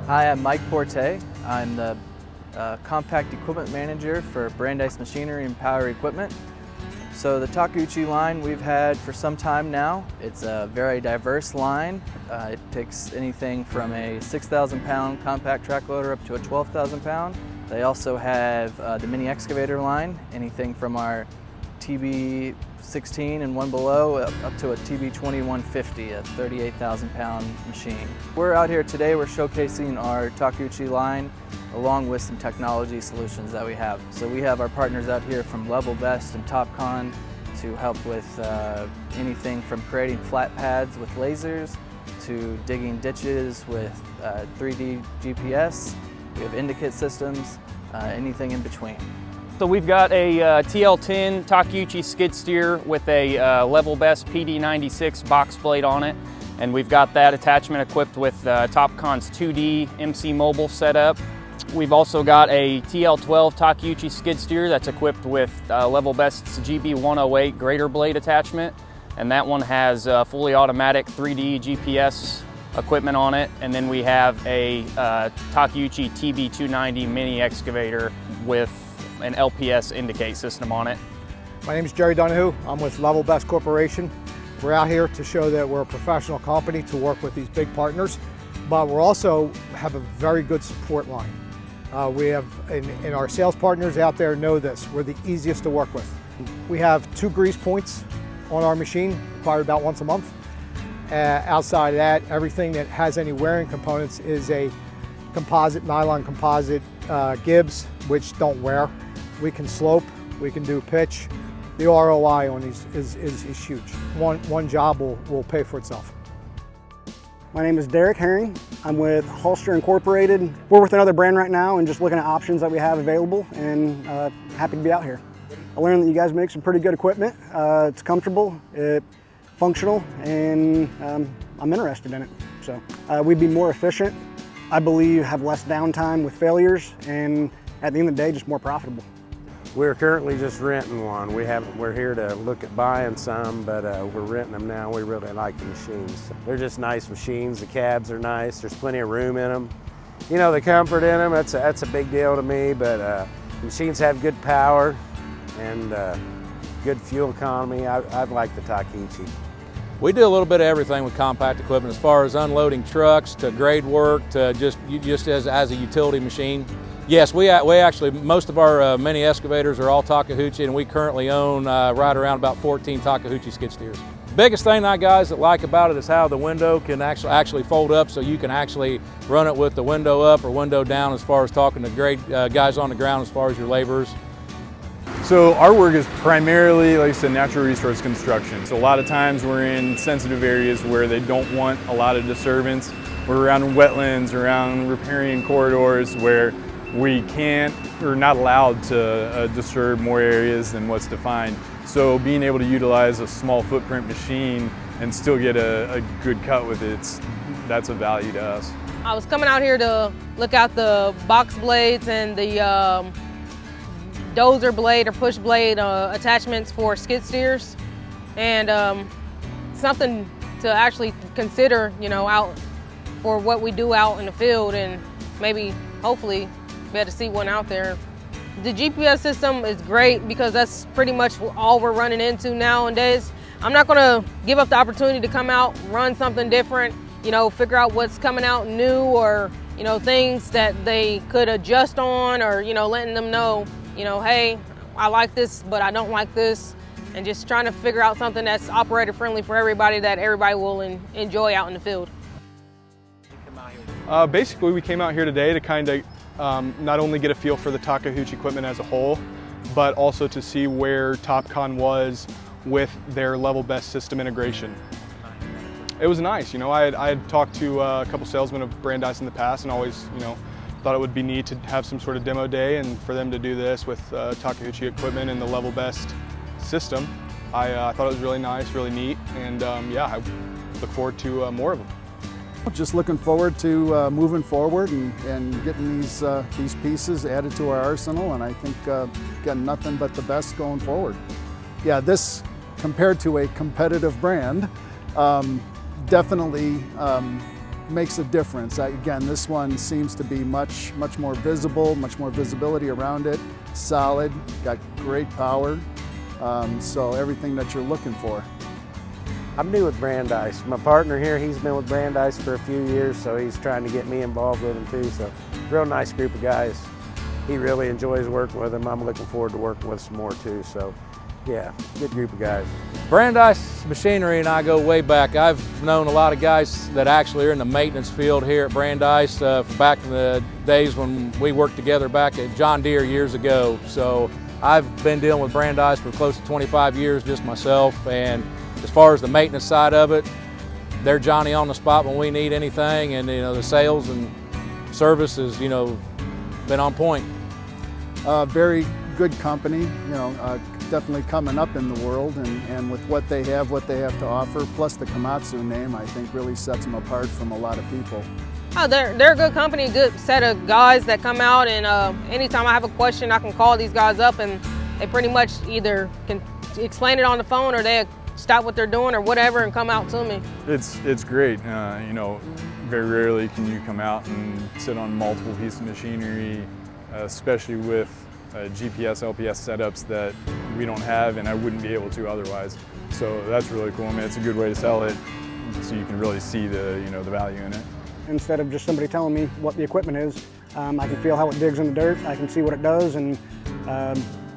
Hi, I'm Mike Porte. I'm the Compact Equipment Manager for Brandeis Machinery and Power Equipment. So the Takeuchi line we've had for some time now. It's a very diverse line. It takes anything from a 6,000 pound compact track loader up to a 12,000 pound. They also have the mini excavator line, anything from our TB16 and one below up to a TB20 150, a 38,000 pound machine. We're out here today, we're showcasing our Takeuchi line along with some technology solutions that we have. So we have our partners out here from Level Best and Topcon to help with anything from creating flat pads with lasers to digging ditches with 3D GPS. We have indicate systems, anything in between. So we've got a TL10 Takeuchi skid steer with a Level Best PD96 box blade on it. And we've got that attachment equipped with Topcon's 2D MC Mobile setup. We've also got a TL12 Takeuchi skid steer that's equipped with Level Best's GB108 grater blade attachment. And that one has fully automatic 3D GPS equipment on it. And then we have a Takeuchi TB290 mini excavator with an LPS indicate system on it. My name is Jerry Donahue. I'm with Level Best Corporation. We're out here to show that we're a professional company to work with these big partners, but we also have a very good support line. We have, and our sales partners out there know this, we're the easiest to work with. We have 2 grease points on our machine, probably about once a month. Outside of that, everything that has any wearing components is a composite, nylon composite gibs, which don't wear. We can slope, we can do pitch. The ROI on these is huge. One job will pay for itself. My name is Derek Herring. I'm with Holster Incorporated. We're with another brand right now and just looking at options that we have available, and happy to be out here. I learned that you guys make some pretty good equipment. It's comfortable, it's functional, and I'm interested in it. So we'd be more efficient, I believe, have less downtime with failures, and at the end of the day, just more profitable. We're currently just renting one. We're here to look at buying some, but we're renting them now. We really like the machines. They're just nice machines. The cabs are nice. There's plenty of room in them. You know, the comfort in them, that's a big deal to me, but machines have good power and good fuel economy. I like the Takeuchi. We do a little bit of everything with compact equipment, as far as unloading trucks to grade work to just as a utility machine. Yes, we actually, most of our mini excavators are all Takeuchi, and we currently own right around about 14 Takeuchi skid steers. Biggest thing that guys that like about it is how the window can actually fold up, so you can actually run it with the window up or window down as far as talking to grade guys on the ground as far as your laborers. So our work is primarily, like I said, natural resource construction. So a lot of times we're in sensitive areas where they don't want a lot of disturbance. We're around wetlands, around riparian corridors where we can't or not allowed to disturb more areas than what's defined. So being able to utilize a small footprint machine and still get a good cut with it, that's a value to us. I was coming out here to look out the box blades and the dozer blade or push blade attachments for skid steers, and something to actually consider, you know, out for what we do out in the field, and maybe hopefully be able to see one out there. The GPS system is great because that's pretty much all we're running into nowadays. I'm not gonna give up the opportunity to come out, run something different, you know, figure out what's coming out new, or, you know, things that they could adjust on, or, you know, letting them know, you know, hey, I like this, but I don't like this, and just trying to figure out something that's operator friendly for everybody, that everybody will enjoy out in the field. Basically, we came out here today to kind of not only get a feel for the Takeuchi equipment as a whole, but also to see where Topcon was with their Level Best system integration. It was nice, you know, I had talked to a couple salesmen of Brandeis in the past, and always, you know, thought it would be neat to have some sort of demo day, and for them to do this with Takeuchi equipment and the Level Best system, I thought it was really nice, really neat, and yeah, I look forward to more of them. Just looking forward to moving forward and getting these pieces added to our arsenal, and I think got nothing but the best going forward. Yeah, this, compared to a competitive brand, definitely makes a difference. Again, this one seems to be much more visible, much more visibility around it, solid, got great power, so everything that you're looking for. I'm new with Brandeis. My partner here, he's been with Brandeis for a few years, so he's trying to get me involved with him too. So, real nice group of guys. He really enjoys working with him. I'm looking forward to working with some more too. So, yeah, good group of guys. Brandeis Machinery and I go way back. I've known a lot of guys that actually are in the maintenance field here at Brandeis back in the days when we worked together back at John Deere years ago. So I've been dealing with Brandeis for close to 25 years just myself, and as far as the maintenance side of it, they're Johnny on the spot when we need anything, and the sales and service is been on point. Very good company, definitely coming up in the world, and with what they have to offer, plus the Komatsu name, I think really sets them apart from a lot of people. Oh, they're a good company, a good set of guys that come out, and anytime I have a question, I can call these guys up, and they pretty much either can explain it on the phone or they stop what they're doing or whatever and come out to me. It's great. Very rarely can you come out and sit on multiple pieces of machinery, especially with GPS, LPS setups that we don't have and I wouldn't be able to otherwise. So that's really cool. I mean, it's a good way to sell it so you can really see the value in it. Instead of just somebody telling me what the equipment is, I can feel how it digs in the dirt, I can see what it does, and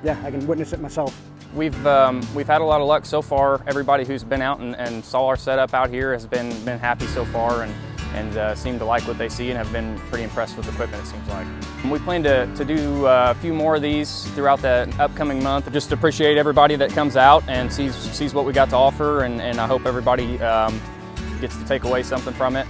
yeah, I can witness it myself. We've had a lot of luck so far. Everybody who's been out and saw our setup out here has been happy so far, and seem to like what they see and have been pretty impressed with the equipment, it seems like. We plan to do a few more of these throughout the upcoming month. Just appreciate everybody that comes out and sees what we got to offer, and I hope everybody gets to take away something from it.